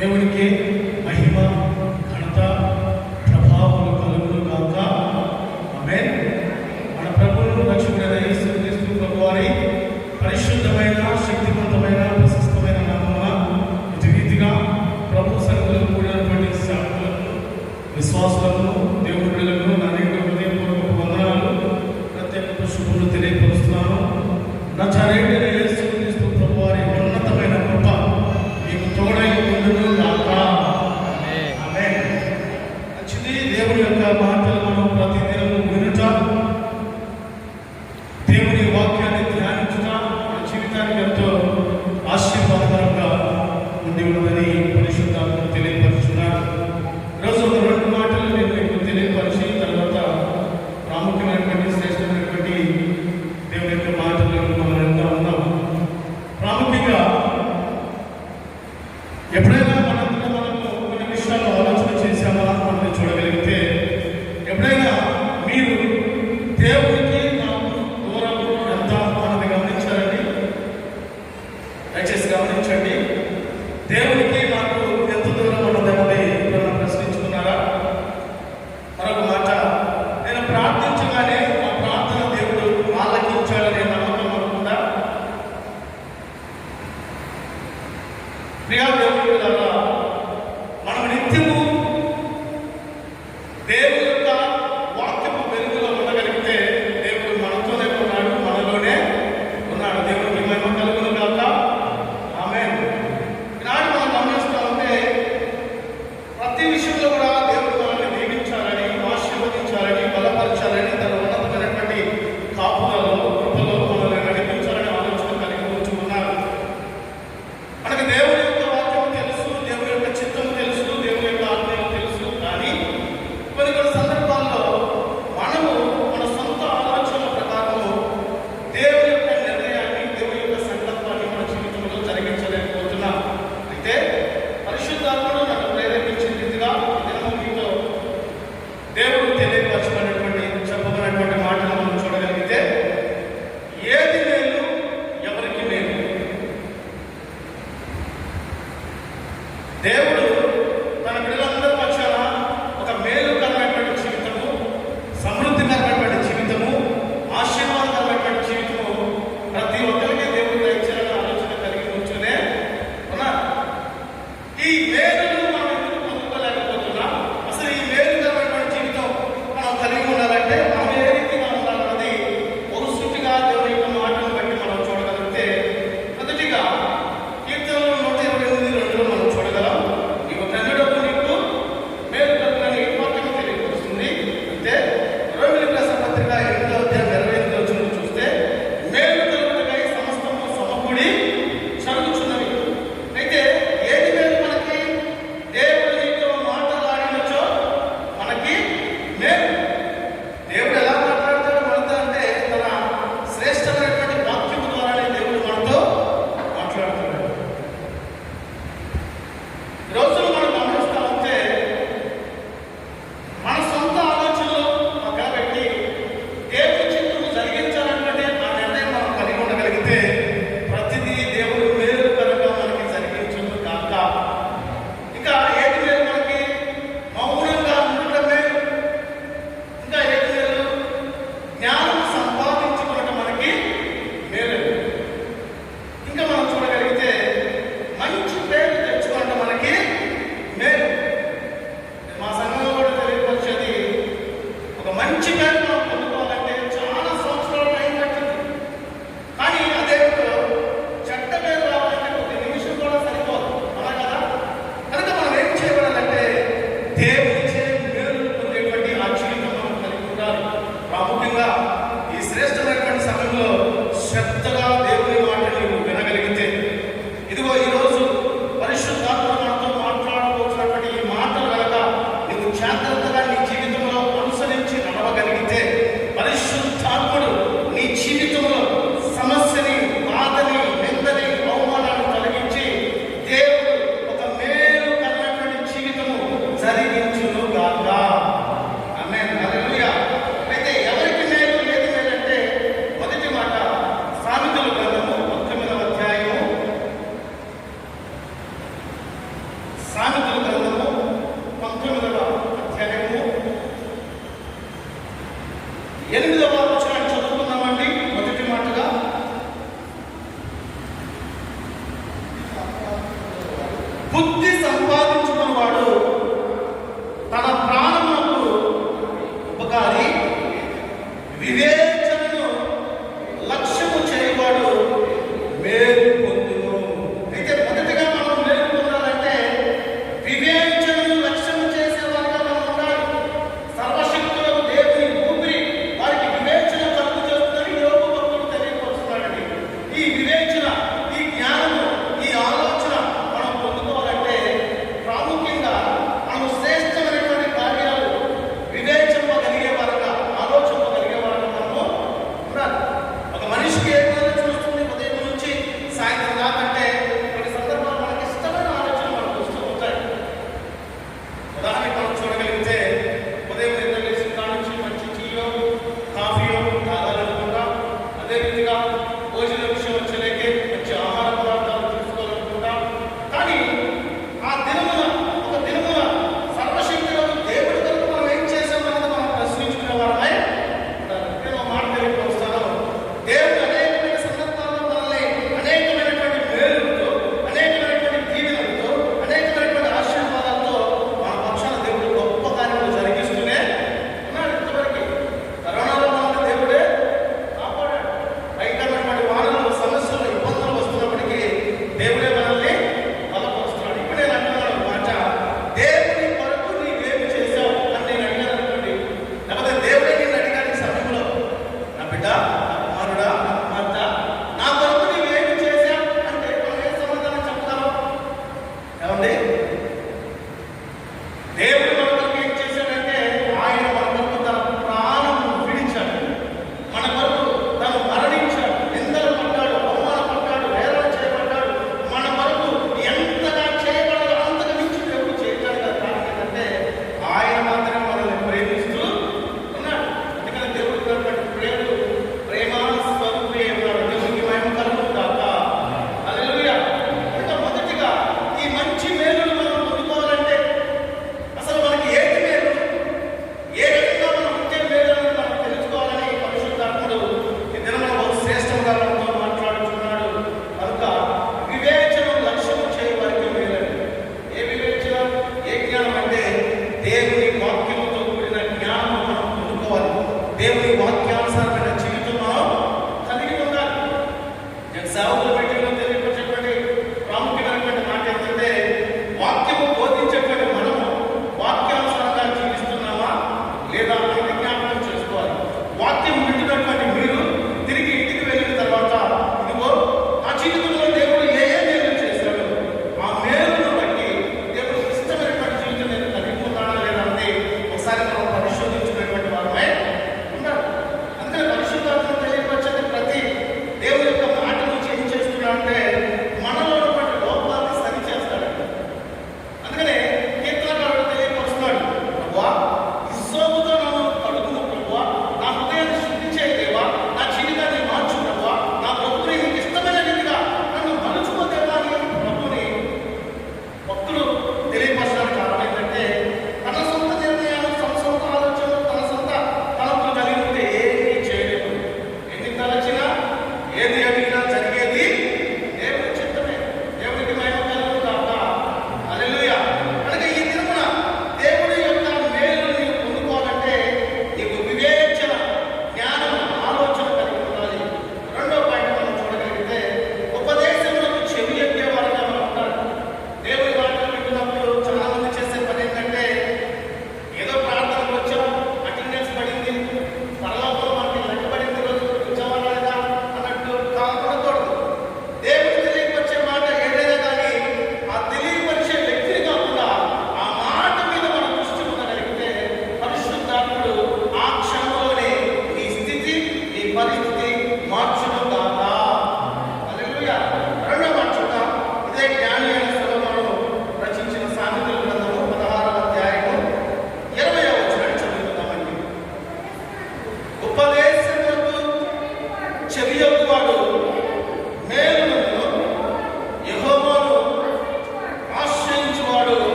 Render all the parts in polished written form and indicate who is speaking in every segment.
Speaker 1: దేవునికి మహిమ ఘనత ప్రభావములు కలుగును గాక. ఆమేన్. మన ప్రభువును రక్షకుడైన యేసుక్రీస్తు ప్రభువారి పరిశుద్ధమైన శక్తివంతమైన ప్రశస్తమైన నామమున ఇటు రీతిగా ప్రభు సన్నిధిలో కూడినటువంటి సేవకులకు విశ్వాసులకు దేవుని బిడ్డలకు నా హృదయపూర్వక వందనాలు ప్రత్యేక శుభములు తెలియపరుస్తున్నాను. నజరేయుడైన యేసుక్రీస్తు ప్రభువారి ఉన్నతమైన కృప మీకు తోడై ఉండును గాక. ఆమేన్. మంచిది. దేవుని యొక్క మాటలు మనం ప్రతిదినము వినుట, దేవుని వాక్యాన్ని ధ్యానించుట మన జీవితానికి ఎంతో ఆశీర్వాదకరంగా ఉండి ఉన్నదని పరిశుద్ధాత్మ తెలియపరుచున్నారు. ఈరోజు ఒక రెండు మాటలు నేను మీకు తెలియపరిచి తర్వాత ప్రాముఖ్యమైనటువంటి శ్రేష్టమైనటువంటి దేవుని యొక్క మాటలు మనం ఎంత ఉన్నాము. ప్రాముఖ్యంగా ఎప్పుడైనా మనంతా మనము కొన్ని విషయాలు ఆలోచన చేశామా మనం చూడగలిగితే, ఎప్పుడైనా మీరు దేవునికి నాకు దూరం ఎంత అన్నది గమనించారండి? దయచేసి గమనించండి. దేవునికి నాకు ఎంత దూరం అన్నది ఎప్పుడైనా ప్రశ్నించుకున్నారా? మరొక మాట, నేను ప్రార్థించగానే ఆ ప్రార్థన దేవుడు ఆలకించాలనే నమ్మకం మనకుందా? ప్రియా దేవుని బిడ్డలారా, మనం నిత్యము దేవుని యొక్క వాక్యపు వెలుగులో ఉండగలిగితే దేవుడు మనతోనే ఉన్నాడు, మనలోనే ఉన్నాడు. దేవునికి మహిమ కలుగును గాక. ఆమేన్. ఈనాడు మనం గమనిస్తూ ఉంటే ప్రతి విషయంలో కూడా దేవుడు మనల్ని దీవించాలని, ఆశీర్వదించాలని, బలపరచాలని, తన ఉన్నతమైనటువంటి కాపులలో కృపలో మనల్ని నడిపించాలని ఆలోచన కలిగి ఉంటూ ఉన్నారు. మనకి దేవుని యొక్క వాక్యం తెలుసు,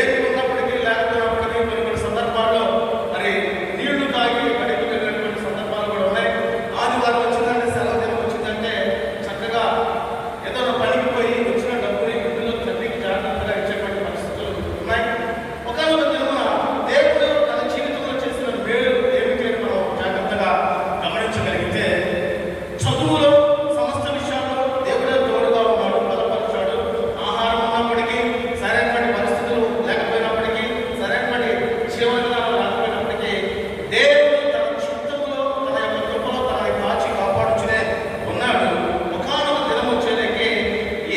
Speaker 1: ఏది ఉన్నప్పటికీ లేకపోయినప్పటికీ కొన్ని కొన్ని సందర్భాల్లో మరి నీళ్లు తాగి బడికి వెళ్ళినటువంటి సందర్భాలు కూడా ఉన్నాయి. ఆదివారం వచ్చిందంటే, సెలవు దినం వచ్చిందంటే చక్కగా ఏదైనా పనికి పోయి వచ్చిన డబ్బుని ఇందులో తల్లికి జాగ్రత్తగా ఇచ్చేటువంటి పరిస్థితులు ఉన్నాయి. ఒకనొక దినమున దేవుడు తన జీవితంలో చేసిన మేలు ఏమిటి అని మనం జాగ్రత్తగా గమనించగలిగితే, చదువులో సమస్త విషయాల్లో దేవుడే తోడుగా ఉన్నాడు, బలపరిచాడు. ఆహారం ఉన్నప్పటికీ, సరైనటువంటి పరిస్థితులు లేకపోయినప్పటికీ, సరైనటువంటి జీవన విధానం లేకపోయినప్పటికీ, దేవుడు తన చిత్తములో తన యొక్క కృపలో తనని కాచి కాపాడుచునే ఉన్నాడు. ఒకనొక దినం వచ్చేదకి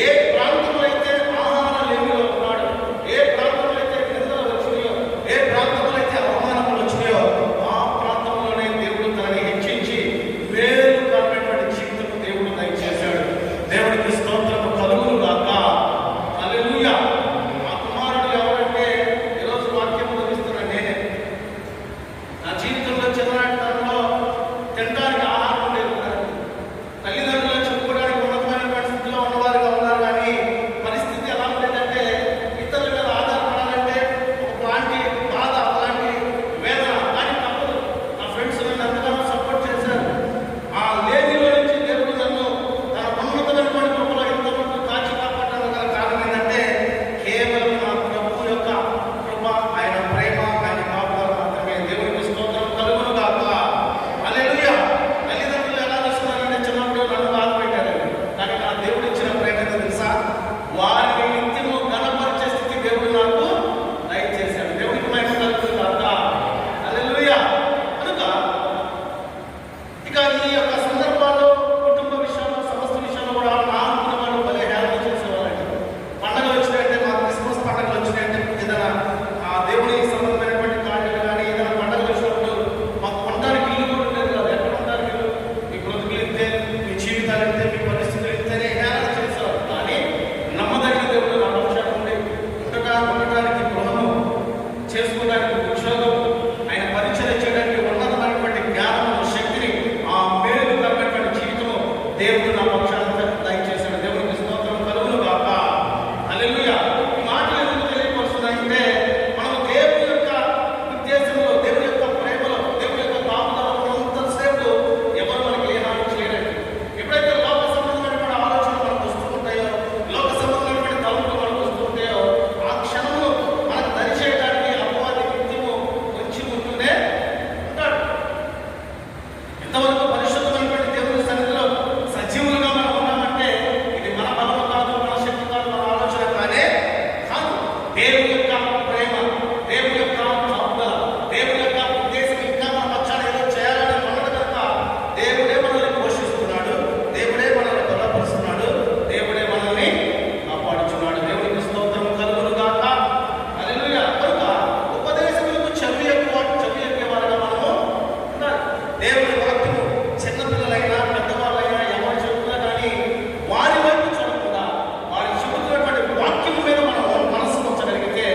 Speaker 1: ఏ ప్రాంతంలో అయితే ఆహార లేమిలో ఉన్నాడు, ఏ ప్రాంతంలో అయితే నిందలు వచ్చినాయో, ఏ ప్రాంతంలో అయితే అవమానములు వచ్చినాయో, ఆ ప్రాంతంలోనే దేవుడు తనని హెచ్చించి మేలుకరమైనటువంటి జీవితం దేవుడు దయచేశాడు. దేవుడికి స్తోత్రము కలుగును గాక. హల్లెలూయా. ఆ కుమారుడు ఎవరంటే, ఈరోజు వాక్యం ముగిస్తున్న నేనే. నా జీవితంలో చిన్ననాటి తరంలో తినడానికి ఆహారం ఉండేది కాదు. తల్లిదండ్రులు చెప్పుకోవడానికి ఉన్నతమైన స్థితిలో ఉన్నవారుగా ఉన్నారు, కానీ పరిస్థితి ఎలా ఉండేదంటే, ఇతరుల మీద ఆధారపడాలంటే ఒకలాంటి బాధ, ఒకలాంటి వేదన. కానీ తప్పదు. నా ఫ్రెండ్స్ నన్ను ఎంతగానో సపోర్ట్ చేశారు. ఆ లేమిలో నుంచి దేవుడు నన్ను తన ఉన్నతమైనటువంటి కృపలో ఇంతవరకు కాచి కాపాడడానికి గల కారణం ఏంటంటే, కేవలం నా ప్రభు యొక్క కృప, ఆయన ప్రేమ, ఆయన కాపుదల మాత్రమే. దేవునికి స్తోత్రం కలుగును గాక. హల్లెలూయా. తల్లిదండ్రులు ఎలా చూస్తున్నారంటే, చిన్నప్పుడు నన్ను బాధ పెట్టారు, కానీ నా దేవుడు ఇచ్చిన ప్రేమ ఏంటో తెలుసా? వారిని నిత్యము ఘనపరిచే స్థితి దేవుడు నాకు దయచేశాడు. దేవునికి మహిమ కలుగును గాక. హల్లెలూయా. కనుక ఇక ఈ యొక్క సందర్భాల్లో కుటుంబ విషయాల్లో, సమస్త విషయాల్లో కూడా నా అనుకున్న వాళ్ళు భలే హేళన చేసేవాళ్ళండి. పండుగలు వచ్చినాయంటే, మా క్రిస్మస్ పండుగలు వచ్చినాయంటే, ఏదైనా దేవుని సంబంధమైనటువంటి కార్యాలు కానీ ఏదైనా పండుగలు వచ్చినప్పుడు మాకు కొనడానికి ఇల్లు కూడా ఉండేది కాదు. ఎక్కడ ఉంటారు మీరు? మీ బ్రతుకులు ఇంతే, మీ జీవితాలు ఇంతే, మీ పరిస్థితులు ఇంతేనే హేళన చేసేవారు. కానీ నమ్మదగిన దేవుడు నా పక్షాన ఉండి ఉండటానికి గృహము, చేసుకోవడానికి ఉద్యోగం, ఆయన పరిచయం చేయడానికి ఉన్నతమైనటువంటి జ్ఞానము, శక్తిని, ఆ మేలుకరమైనటువంటి జీవితము దేవుడు నా పక్షాన దయచేశాడు. దేవునికి స్తోత్రం కలుగును గాక. హల్లెలూయా. ఈ మాటలు ఎందుకు తెలియపరుస్తున్నాయంటే, మనం దేవుని యొక్క ఉద్దేశంలో, దేవుని యొక్క ప్రేమలో, దేవుని యొక్క కాపుదలలో ఉన్నంతసేపు ఎవరు మనకి ఏ హాని చేయలేరు. ఎప్పుడైతే లోక సంబంధమైనటువంటి ఆలోచనలు మనకు వస్తూ ఉంటాయో, లోక సంబంధమైనటువంటి తలంపులు మనకు వస్తూ ఉంటాయో, ఆ క్షణంలో మనకు దరిచేయడానికి అపవాది నిత్యము వచ్చి ఉంటూనే ఉంటాడు. ఎంతవరకు పరిశుద్ధమైనటువంటి దేవుని సన్నిధిలో సజీవులుగా మనం ఉన్నామంటే, ఇది మన బలము కాదు, మన శక్తి కాదు, మన ఆలోచన కానే కాదు. దేవుని యొక్క ప్రేమ, దేవుని యొక్క కాపుదల, దేవుని యొక్క ఉద్దేశం ఇంకా మన పక్షాన ఏదో చేయాలని ఉన్నది కనుక దేవుడే మనల్ని పోషిస్తున్నాడు, దేవుడే మనల్ని బలపరుస్తున్నాడు, దేవుడే మనల్ని కాపాడుచున్నాడు. దేవునికి స్తోత్రం కలుగును గాక. హల్లెలూయా. కనుక ఉపదేశములకు చెవి ఎక్కేవారుగా మనము ఉండాలి. దేవుని వాక్యము చిన్నపిల్లలైనా పెద్దవాళ్ళైనా ఎవరు చెబుతున్నా కానీ వారి వైపు చూడకుండా, వారి చెబుతున్నటువంటి వాక్యము మీద మనం మనసు ఉంచగలిగితే,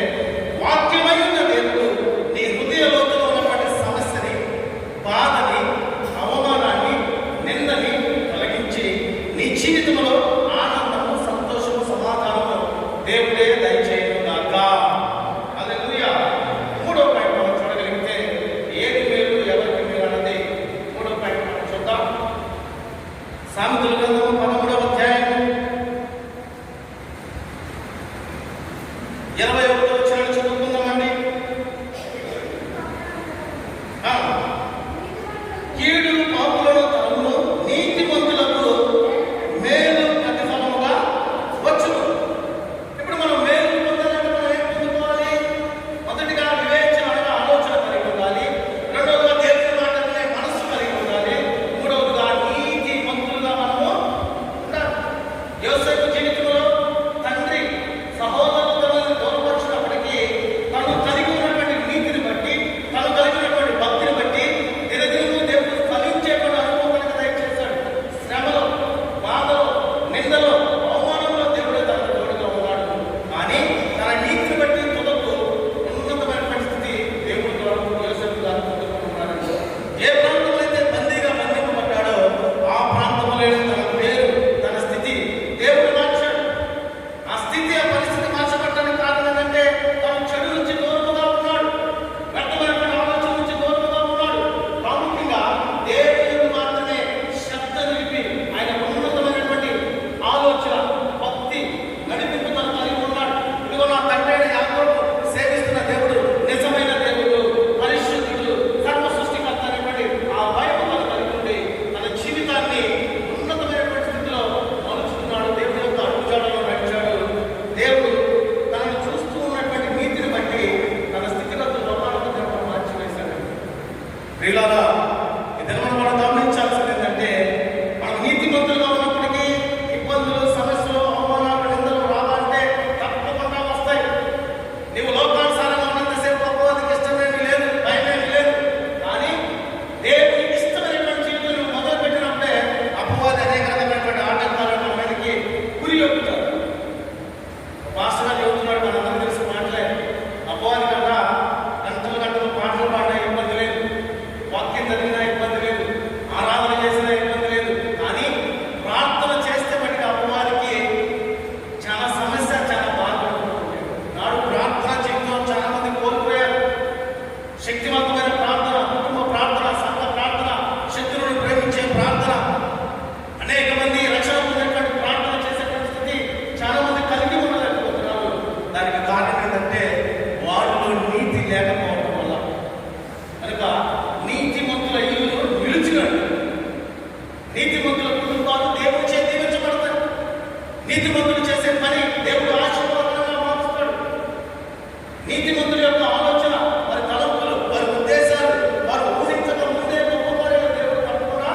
Speaker 1: నీతిమంతుల యొక్క ఆలోచన, వారి తలంపులు, వారి ఉద్దేశాలు, వారు ఊహించక ముందే గొప్ప కార్యాలు దేవుడు తప్పకుండా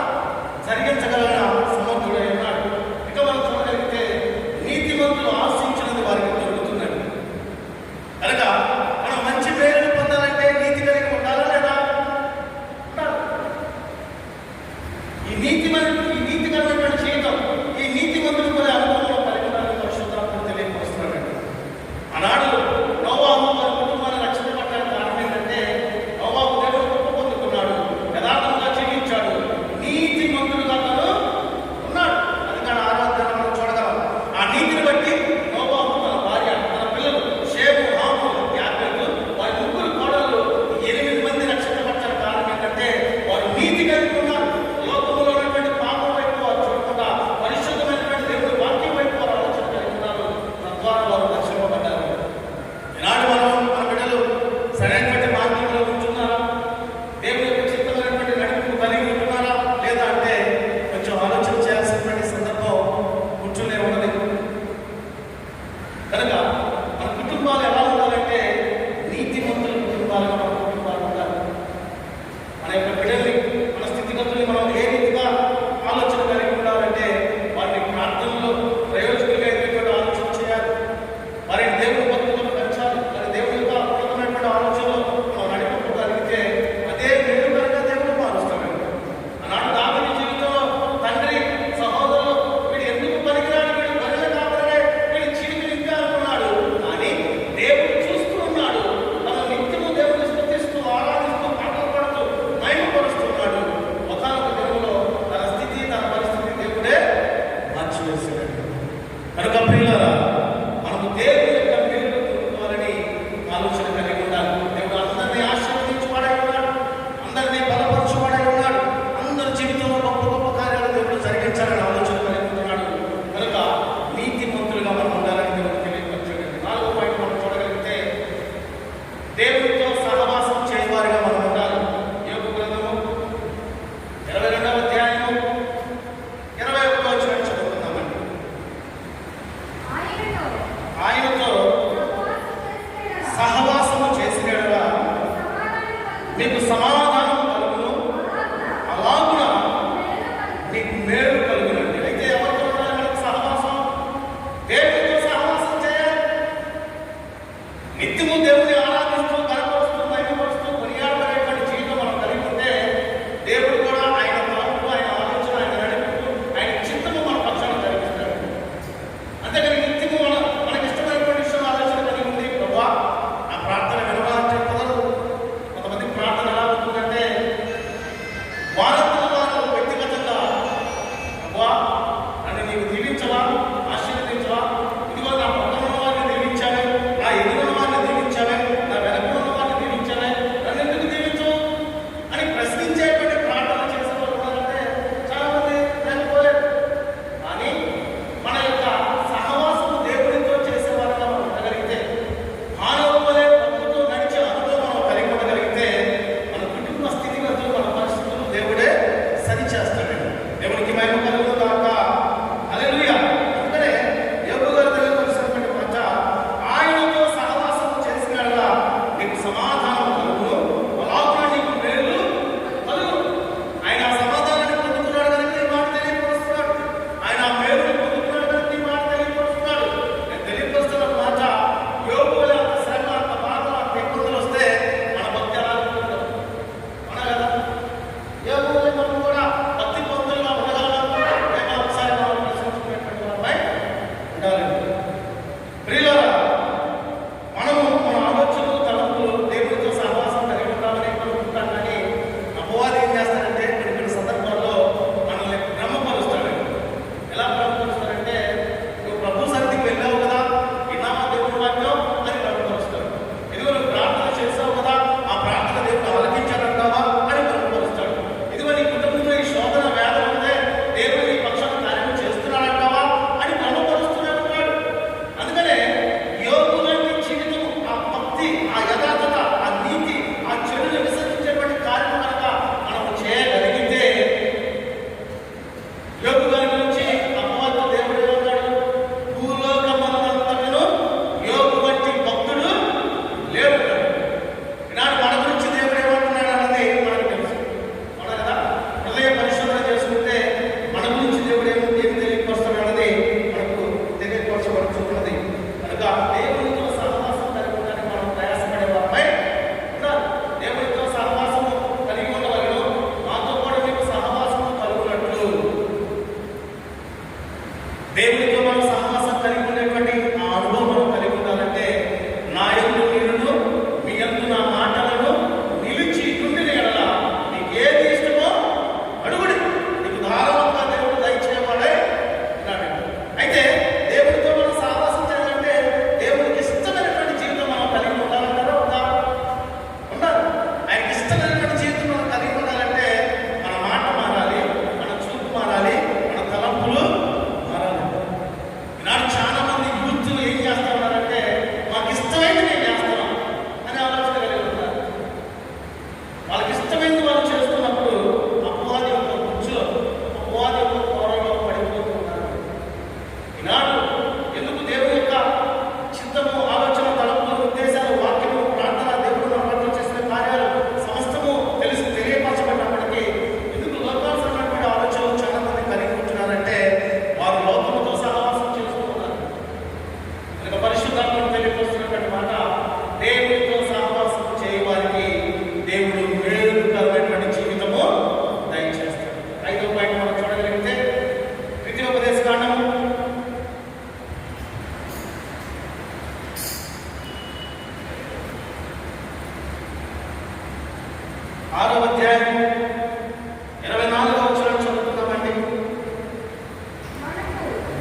Speaker 1: జరిగించగలగన సమర్థుడై ఉన్నాడు. ఇక మనం చూడగలిగితే నీతిమంతులు ఆశించినది వారికి దొరుకుతుందండి. కనుక మనం మంచి పేరును పొందాలంటే నీతి కలిగి ఉండాలా లేదా? ఈ నీతికరమైనటువంటి జీవితం, ఈ నీతిమంతులు కొన్ని అనుభవంలో కలిగి ఉండాలని పరిశుద్ధాత్మ తెలియపరుస్తున్నాడండి. ఆనాడు నోవాహు వారి కుటుంబాన్ని రక్షించబడడానికి కారణం ఏంటంటే, నోవాహు దేవుడు గొప్ప పొందుకున్నాడు, యథార్థంగా జీవించాడు, నీతిమంతుడుగా తను ఉన్నాడు. అది కానీ ఆరాధన మనం చూడగలం. ఆ నీతిని బట్టి నోవాహు, తన భార్య, తన పిల్లలు షేము, హాము, యాపెతు, వారి ముగ్గురు కోడళ్ళు 8 మంది రక్షించబడడానికి కారణం ఏంటంటే వారు నీతి కలిగి ఉన్నారు. లోకంలో ఉన్నటువంటి పాపం వైపు వారు చూడకుండా పరిశుద్ధమైనటువంటి దేవుడి వాక్యం వైపు వారు ఆలోచన కలిగి ఉన్నారు. తద్వారా వారు రక్షింపబడ్డారు. ఈనాడు మన బిడ్డలు సరైనటువంటి మార్గంలో ఉంటున్నారా? దేవుడి యొక్క చిత్తమైనటువంటి నడుపును కలిగి ఉంటున్నారా లేదా అంటే కొంచెం ఆలోచన చేయాల్సినటువంటి సందర్భం కూర్చునే ఉన్నది. కనుక మన కుటుంబాలు ఎలా ఉండాలంటే నీతిమంతుల కుటుంబాలుగా మన కుటుంబాలు ఉండాలి. మన యొక్క బిడ్డల్ని, మన స్థితిగతుల్ని మనం ఏ రీతిగా ఆలోచన కలిగి ఉండాలంటే వారిని ప్రార్థనలో ప్రయోజకులుగా ఎదుగుతున్న ఆలోచన చేయాలి. వారిని దేవుని భక్తులకు పెంచాలి. వారి దేవుని యొక్క అద్భుతమైనటువంటి ఆలోచనలో మనం నడిపించగలిగితే అదే మేలుకరంగా దేవుడు మారుస్తాడు. ఆనాడు దావీదు జీవితంలో తండ్రి, సహోదరులు వీడు ఎందుకు పనికిరాడు, వీడు గొర్రెల కాపరే, వీడు చీటిని ఇంకా అనుకున్నాడు. కానీ దేవుడు చూస్తూ ఉన్నాడు. తన నిత్యము దేవుని స్తుతిస్తూ, ఆరాధిస్తూ, పాటలు పాడుతూ మహిమపరుస్తున్నాడు. ఒకానొక దినంలో తన స్థితి, తన పరిస్థితి దేవుడే మార్చివేశాడు. కనుక ప్రియులారా, మనము దేవుని యొక్క మేలును పొందుకోవాలని ఆలోచన కలిగి ఉండాలి. దేవుడు అందరినీ ఆశీర్వదించువాడై ఉన్నాడు, అందరినీ బలపరచువాడై ఉన్నాడు, అందరి జీవితంలో గొప్ప గొప్ప కార్యాలు దేవుడు జరిగించాలని ఆలోచన కలిగి ఉంటున్నాడు. కనుక నీతిమంతులుగా మనం ఉండాలని దేవుడు తెలియపరచాడు. 4వ పాయింట్ మనం చూడగలిగితే దేవుడితో సహవాసం చేయవారిగా మనం ఉండాలి. యోబు గ్రంథము 22వ అధ్యాయము 21వ వచనం చదువుకుందామండి. ఆయనతో సహవాసము చేసిన యెడల మీకు సమాధానం కలుగును, అలాగున మీకు మేలు కలుగునండి. అయితే ఎవరితో ఉండాలి మనకు సహవాసం? దేవునితో సహవాసం చేయాలి. నిత్యము దేవుని ఆరాధిస్తూ, కనపరుస్తూ, మహిమపరుస్తూ, కొనియాడబడేటువంటి జీవితం మనం కలిగి ఉంటే దేవుడు కూడా ఆయన తలంపు, ఆయన ఆలోచన, ఆయన నడిపింపు, ఆయన చిత్తము మన పక్షాన జరిగిస్తాడు. అంతేకాని నిత్యము మనకి ఇష్టమైనటువంటి విషయం ఆలోచన కలిగి ఉంది, ప్రభువా నా ప్రార్థన వినవాలంటే కుదరదు. కొంతమంది ప్రార్థన ఎలా ఉంటుందంటే వారంతల వారు వ్యక్తిగతంగా, ప్రభువా నన్ను నీవు దీవించవా, ఆశీర్వదించవా, ఇదిగో నా పక్కన ఉన్న వారిని దీవించావే, నా ఎదురున్న వారిని దీవించావే, నా 6వ అధ్యాయం 24వ వచనం చదువుతున్నామండి.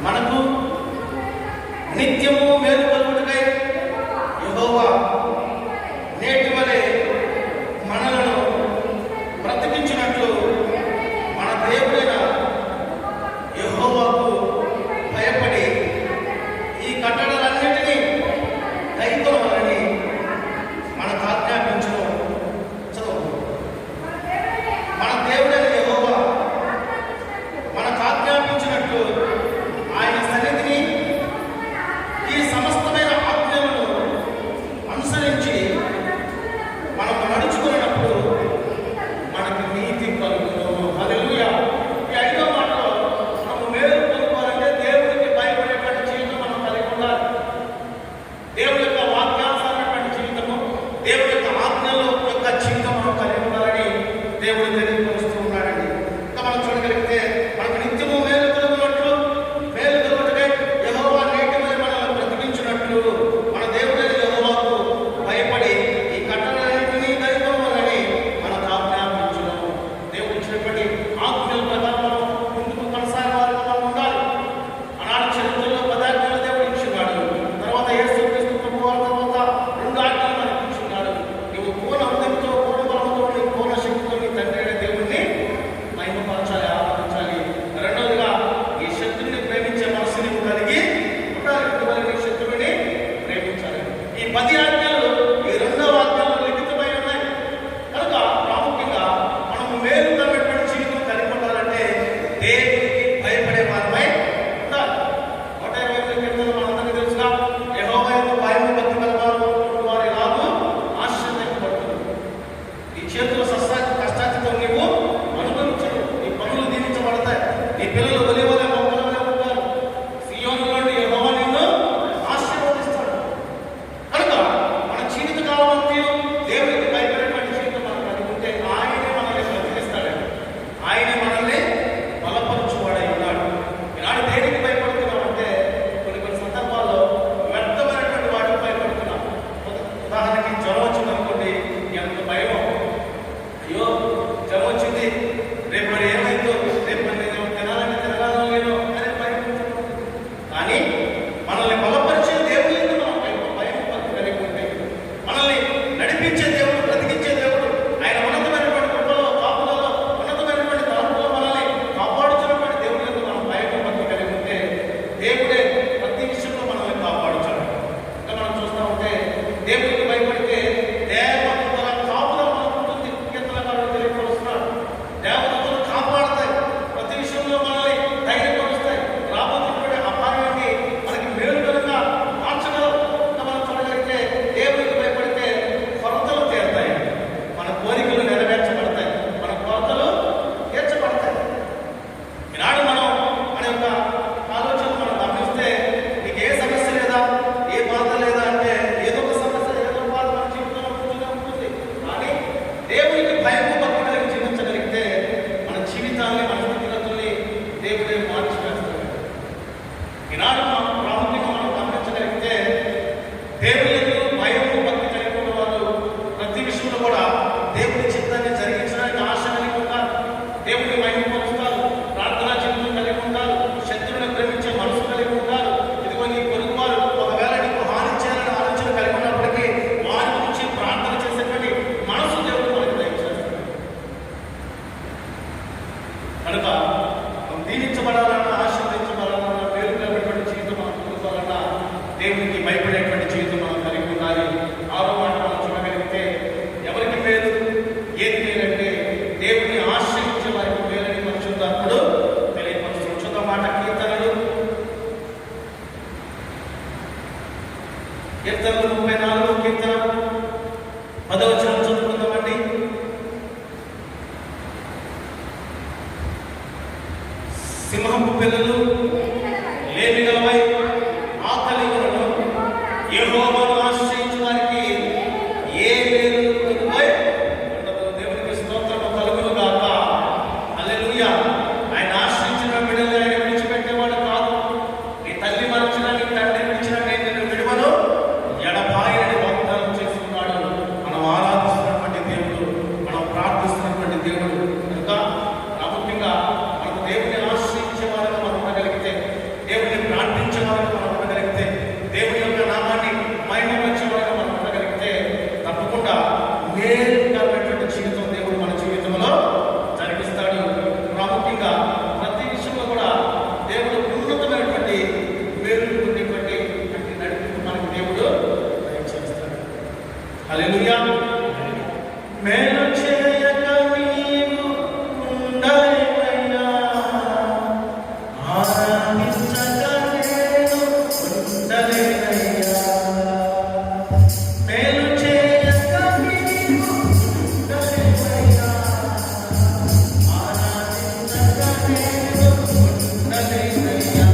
Speaker 1: మనకు నిత్యము మేలు కలుగుటకై యెహోవా నేటి వలె మనలను బ్రతికించినట్లు మన దేవుడైన యెహోవాకు భయపడి ఈ కట్టడలన్నిటినీ కైకొనవలని మనకు ఆజ్ఞాపించును. చదువు. మన దేవుడైన యెహోవా మనకు ఆజ్ఞాపించినట్లు ఆయన సన్నిధిని ఈ సమస్తమైన ఆజ్ఞలను అనుసరించి మనము నడుచుకున్నప్పుడు మనకు నీతి కలుగును. హల్లెలూయా. ఈ 5వ మాటలో మనము మేలు పొందుకోవాలంటే దేవునికి భయపడేటువంటి జీవితం మనం కలిగి ఉండాలి. దేవుని యొక్క వాక్యానుసారమైనటువంటి జీవితము, దేవుని యొక్క ఆజ్ఞల యొక్క జీవితం మనం కలిగి ఉండాలని దేవుడు తెలియపరుస్తూ ఉన్నాడండి. ఇంకా మనం చూడగలిగితే మనకు నిత్యము మేలు కలుగునట్లు, మేలు కలుగుటకై యెహోవా నేటి వలె మనల్ని బ్రతికించినట్లు మన దేవుడైన యెహోవాకు భయపడి ఈ కట్టడలన్నిటినీ కైకొనవలని మనకు ఆజ్ఞాపించును. దేవుడు ఇచ్చినటువంటి ఆజ్ఞల ప్రకారం మనం ముందుకు కొనసాగే వారిగా మనం ఉండాలి. ఆనాడు చరిత్రలో 10 ఆజ్ఞలు దేవుడు ఇచ్చున్నాడు. తర్వాత యేసుక్రీస్తు ప్రభువారి తర్వాత 2 ఆజ్ఞలు మనకు ఇచ్చున్నాడు. నువ్వు పూర్ణ హృదయంతో, పూర్ణ బలముతో, నీ పూర్ణ శక్తితో నీ తండ్రి అయిన దేవుణ్ణి మహిమపరచాలి, ఆరాధించాలి. రెండవదిగా ఈ శత్రువుని ప్రేమించే మనసు నీవు కలిగి ఉండాలి. ఇటీవల నీ శత్రువుని ప్రేమించాలి. ఈ 10 ఆజ్ఞలు ఈ 2వ ఆజ్ఞలో లిఖితమై ఉన్నాయి. కనుక ప్రాముఖ్యంగా మనము మేలు కలిగినటువంటి జీవితం కలిగి ఉండాలంటే దేవునికి భయపడే వారమై ఉండాలి. 128 కీర్తనలు మనందరికీ తెలుసుగా, యెహోవా యందు భయము భక్తి కలవారు వారి లాభం ఆశ్చర్యపడుతుంది. నీ చేతుల కష్టార్జితం నీవు అనుభవించడు. నీ పనులు దీవించబడతాయి. నీ పిల్లలు ఒలివలే మొక్కల వలె ఉంటారు. సీయోను నుండి యెహోవా నిన్ను ఆశీర్వదిస్తాడు. కనుక మన జీవిత కాలం అంతా దేవునికి భయపడేటువంటి జీవితం మనం కలిగి ఉంటే ఆయనే మనల్ని బ్రతికిస్తాడండి. ఆయనే మనల్ని బలపరచువాడై ఉన్నాడు. ఈనాడు దేనికి భయపడుతున్నామంటే కొన్ని సందర్భాల్లో వ్యర్థమైనటువంటి వాటికి భయపడుతున్నాం. ఉదాహరణకి జ్వరం వచ్చింది అనుకోండి, ఎంత భయం. అయ్యో జ్వరం వచ్చింది, రేపు మరి ఏమైందో, రేపు మరి నేను తినాలని తినగానో లేనో అనే భయం. కానీ మనల్ని బలపరిచే దేవుడు యందు మనం భయం భక్తి కలిగి ఉంటే, మనల్ని నడిపించే దేవుడు, బ్రతికించే దేవుడు, ఆయన ఉన్నతమైనటువంటి కృపలో, కాపులలో, ఉన్నతమైనటువంటి తలంపులో మనల్ని కాపాడుతున్నటువంటి దేవుడు యందు మనం భయం భక్తి కలిగి ఉంటే దేవుడే ప్రతి విషయంలో మనల్ని కాపాడుతాడు. ఇంకా మనం చూస్తూ ఉంటే దేవుడికి భయపడితే దేవదూతల కాపుదల మనకు ఉంటుంది. కీర్తనకారుడు తెలియపరుస్తున్నాడు. దేవదూతలు కాపాడతాయి, ప్రతి విషయంలో మనల్ని ధైర్యపరుస్తాయి. రాబోతున్నటువంటి అపాయాన్ని మనకి మేలుకరంగా మార్చగలవు. ఇంకా మనం చూడగలిగితే దేవుడికి భయపడితే కొరతలు తీరుతాయి, మన కోరికలు నెరవేర్చబడతాయి, మన కొరతలు తీర్చబడతాయి. ఈనాడు మనం మన యొక్క ఆలోచన మనం గమనిస్తే నీకు ఏ సమస్య లేదా, ఏ బాధ లేదా అంటే ఏదో ఒక సమస్య, ఏదో ఒక బాధ మన జీవితంలో ఉంటూనే ఉంటుంది. కానీ దేవునికి భయము భక్తి కలిగి జీవించగలిగితే మన జీవితాన్ని, మన స్థితిగతుల్ని దేవుడే మార్చివేస్తాడు. ఈనాడు మనం ప్రాముఖ్యంగా మనం గమనించగలిగితే దేవుని యందు భయము భక్తి కలిగి ఉన్న వాళ్ళు ప్రతి విషయంలో కూడా దేవుని చిత్తాన్ని జరిగించడానికి ఆశ కలిగి ఉంటారు. దేవుని మహిమపరుస్తారు, ప్రార్థనా జీవితం కలిగి ఉంటారు, శత్రువుని ప్రేమించే మనసు కలిగి ఉంటారు. ఇదిగో నీ పొరుగు వారు ఒకవేళ నీకు హాని చేయాలని ఆలోచన కలిగి ఉన్నప్పటికీ వారి గురించి ప్రార్థన చేసేటువంటి మనసు దేవుడు మనకు దయచేస్తాడు. కనుక మనం దీవించబడాలన్నా, ఆశీర్వదించబడాలన్నా, మేలు కలిగినటువంటి జీవితం మనం పొందుకోవాలన్నా దేవునికి భయపడేటువంటి జీవితం మనం కలిగి ఉండాలి. 6వ మాట మనం చూడగలిగితే ఎవరికి మేలు, ఏది మేలంటే దేవుని ఆశ్రయించే వారికి మేలని పరిశుద్ధాత్ముడు తెలియపరుస్తూ. చూద్దాం మాట కీర్తనలు 34వ కీర్తన 10వ వచనం చదువుకుందామండి. సింహపు పిల్లలు లేమి గలవై ఆకలి కొనను, యెహోవాను ఆశ్రయించు వారికి ఏ మేలు కలుగునై ఉండదు. దేవునికి స్తోత్రము కలుగును గాక. హల్లెలూయా. ఆయన ఆశ్రయించిన బిడ్డలు ఆయన విడిచిపెట్టేవాడు కాదు. నీ తల్లి మరచిన, నీ తండ్రి విడిచిన నేను నిన్ను విడువను, ఎడబాయని వాగ్దానం చేస్తున్నాడు. మనం ఆరాధిస్తున్నాం. హల్లెలూయా. మేలు చేయక నీవు ఉండలేవయ్యా, ఆరాధించక నేను ఉండలేనయ్యా. మేలు చేయక నీవు ఉండలేవయ్యా, ఆరాధించక నేను ఉండలేనయ్యా.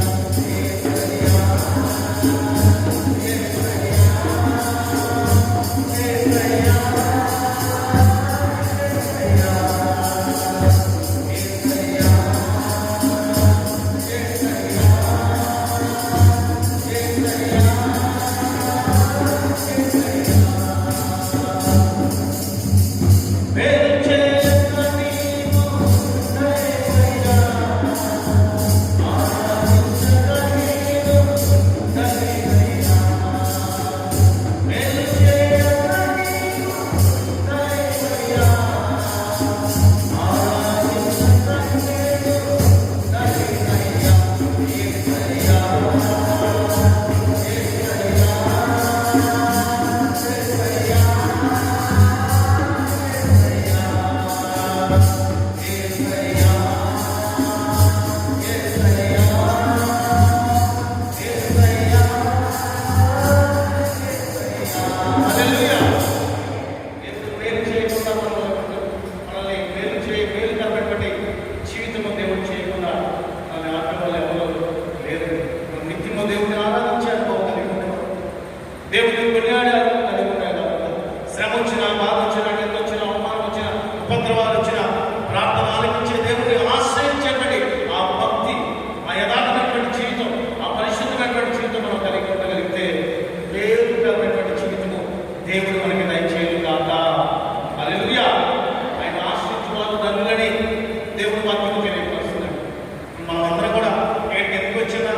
Speaker 1: దేవుని కొనియాడారు కలిగి ఉన్నాయి. శ్రమ వచ్చినా, బాధ వచ్చినా, నింద వచ్చినా, అవమానం వచ్చినా, ఉపద్రవాలు వచ్చినా ప్రార్థన ఆలకించే దేవుని ఆశ్రయించేటువంటి ఆ భక్తి, ఆ యథార్థమైనటువంటి జీవితం, ఆ పరిశుద్ధమైనటువంటి జీవితం మనం కలిగి ఉండగలిగితే వేరుకరమైనటువంటి జీవితము దేవుడు మనకి దయచేయను కాక. హల్లెలూయా. ఆయన ఆశ్రయించు వాళ్ళు ధన్యులని దేవుని వాక్యం తెలియపరుస్తున్నాడు. మనమందరం కూడా ఇక్కడికి ఎందుకు వచ్చినా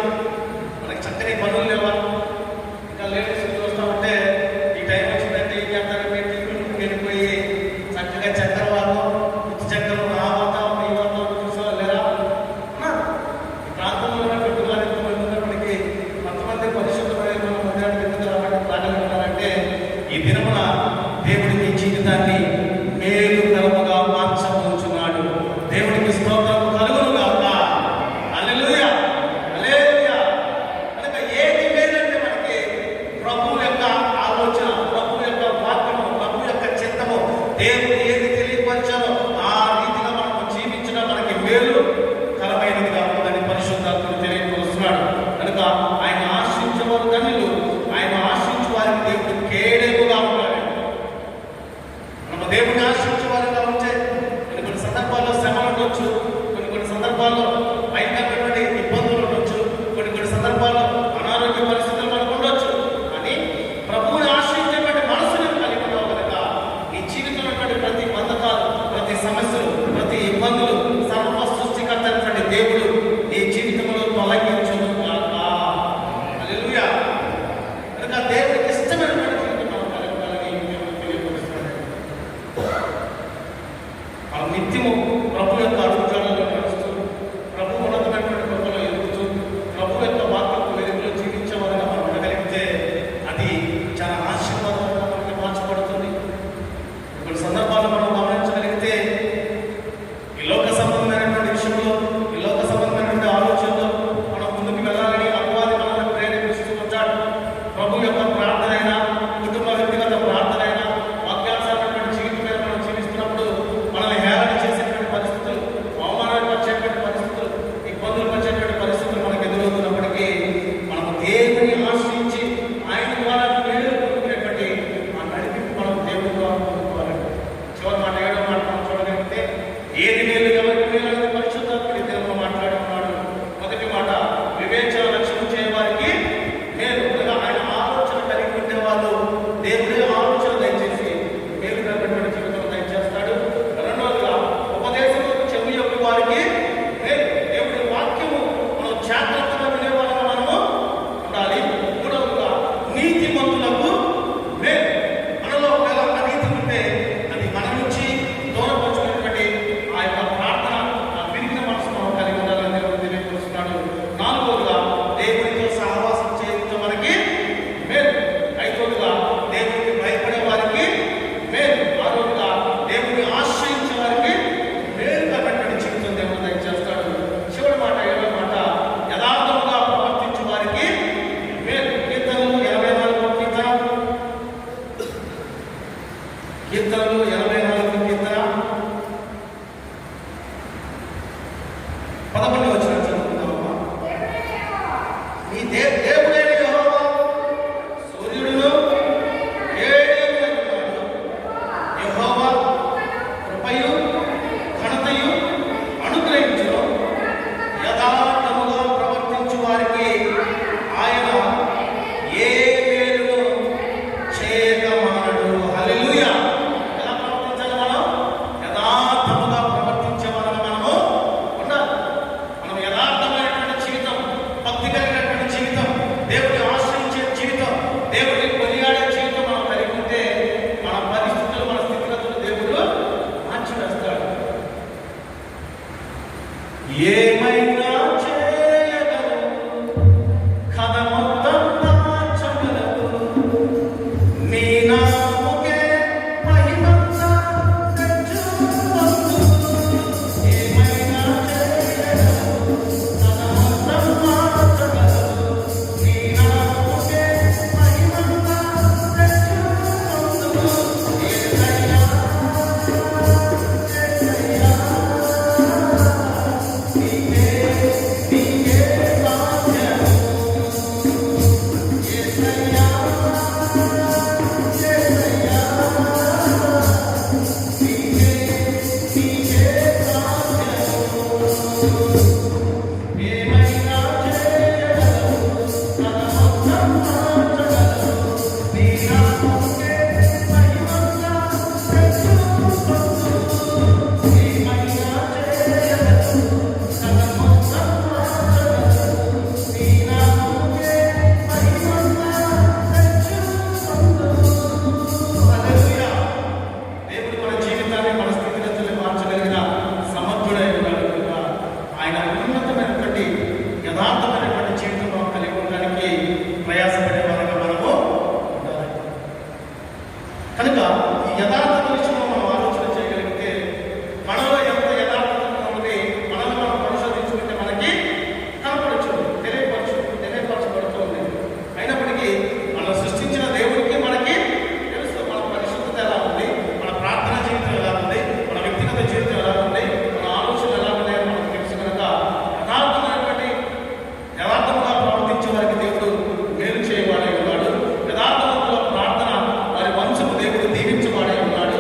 Speaker 1: మనకి చక్కని పనులు లేవా? ఇంకా లేడీస్ చూస్తామంటే ఈ టైం వచ్చిందంటే ఏం చేస్తారు? వెళ్ళిపోయి చక్కగా చక్కెర వాతం, ఉత్తి చక్కెర ఆ వాతం, ఈ వాతం చూసేవాళ్ళు లేరా? ఈ ప్రాంతంలో ఉన్నటువంటి ఉన్నప్పటికీ కొంతమంది పరిశుద్ధమైన మందిరానికి ఎందుకు రాగలుగుతారంటే ఈ దినమున దేవుడికి జీవితాన్ని మేలు కలముగా మార్చబోచున్నాడు. దేవుడికి స్తోత్రం కలుగును గాక. హల్లెలూయా, హల్లెలూయా. కనుక ఏది మేలంటే మనకి ప్రభువు యొక్క ఆలోచన, ప్రభు యొక్క వాక్యము, ప్రభు యొక్క చిత్తము, దేవుడు ఏది తెలియపరిచారో ఆ రీతిగా మనము జీవించడం మనకి మేలు కరమైనదిగా ఉందని పరిశుద్ధాత్ముడు తెలియపరుస్తున్నాడు. కనుక ఆయన ఆశించేవారు ధన్యులు, ఆయన ఆశించే వారికి దేవుడు కేడెముగా ఉన్నాడు. మనం దేవుడిని ఆశించే వారిగా ఉంటే కొన్ని సందర్భాల్లో శ్రమలు ఉండొచ్చు, కొన్ని సందర్భాల్లో భయంకరమైనటువంటి ఇబ్బందులు ఉండొచ్చు, కొన్ని సందర్భాల్లో అనారోగ్య పరిస్థితులు మనకు ఉండొచ్చు. కానీ ప్రభువుని ఆశ్రయించేటువంటి మనసుని కలిగి ఉన్నావు కనుక ఈ జీవితంలో ప్రతి కీర్తనలు 84 కీర్తన 11 వచ్చిన చదువుకుందామమ్మా. నీ దేవుడైన యెహోవా సూర్యుడును ఏడేయుడును. యెహోవా కృపయు ఘనతయు అనుగ్రహించును. యథార్థముగా ప్రవర్తించు వారికి ఆయన ఏ మేలును చేయక మానడు. హల్లెలూయా. ఎలా ప్రవర్తించాలి మనం? యథార్థముగా ప్రవర్తించే వారుగా మనము ఉండాలి. మనం యథార్థమైనటువంటి జీవితం, భక్తి కలిగినటువంటి జీవితం, దేవుడిని ఆశ్రయించే జీవితం, దేవుడిని కొనియాడే జీవితం మనం కలిగి ఉంటే మన పరిస్థితులు, మన స్థితిగతులు దేవుడు మార్చివేస్తాడు. ఏమైనా చేయగలవు, కథ మొత్తం మార్చగలవు. నీ నామముకే మహిమంతా తెచ్చుకొందువు. ఏమైనా చేయగలవు, కథ మొత్తం మార్చగలవు. నీ నామముకే మహిమంతా తెచ్చుకొందువు. యేసయ్యా, యేసయ్యా, నీకే నీకే సాధ్యము. యేసయ్యా, యేసయ్యా, నీకే నీకే సాధ్యము. ఏమైనా చేయగలవు, కథ మొత్తం మార్చగలవు. నీ నామముకే మహిమంతా తెచ్చుకొందువు. ఏమైనా చేయగలవు, కథ మొత్తం మార్చగలవు. నీ నామముకే మహిమంతా తెచ్చుకొందువు. హల్లెలూయా. దేవుడు మన జీవితాన్ని, మన స్థితిగతుల్ని మార్చగలిగిన సమర్థుడైన వాడు కనుక ఆయన ఉన్నతమైనటువంటి యథార్థమైనటువంటి జీవితం మనం కలిగి ఉండడానికి ప్రయాసపడే వారిగా మనము ఉండాలి. కనుక ఈ యథార్థత విషయంలో మనం ఆలోచన చేయగలిగితే మనలో ఎంత యథార్థత ఉన్నది మనల్ని మనం పరిశోధించుకుంటే మనకి తెలియపరచబడుతుంది. అయినప్పటికీ మనం సృష్టించిన దేవుడికి మనకి తెలుసు మన పరిశుద్ధత ఎలా ఉంది, మన ప్రార్థన జీవితం ఎలా ఉంది, మన వ్యక్తిగత జీవితం ఎలా ఉంది, మన ఆలోచనలు ఎలా ఉన్నాయో మనకు తెలుసు కనుక యథార్థముగా ప్రవర్తించే వారికి దేవుడు మేలు చేయవాడై ఉన్నాడు. యథార్థవంతుల ప్రార్థన వారి వంశము దేవుడు దీవించవాడై ఉన్నాడు.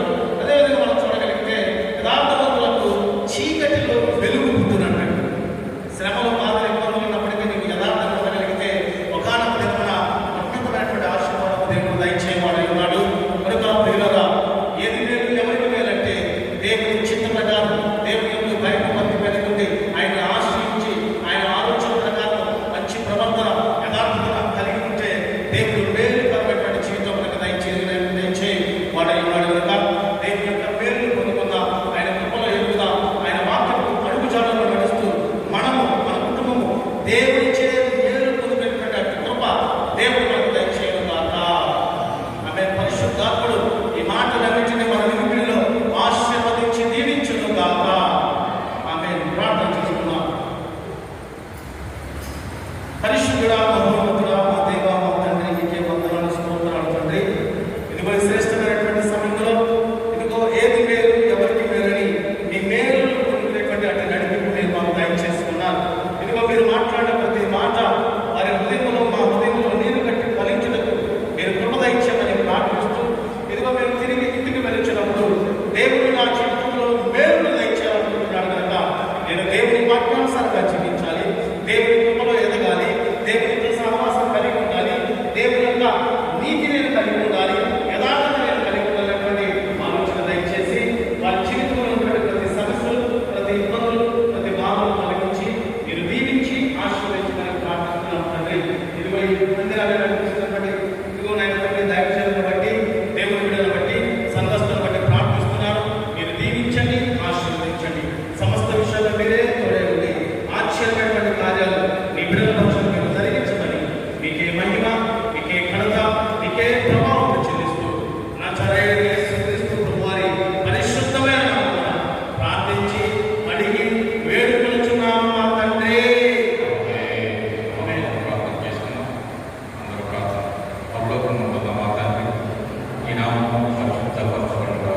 Speaker 2: నామం పరిశుద్ధపరచబడును.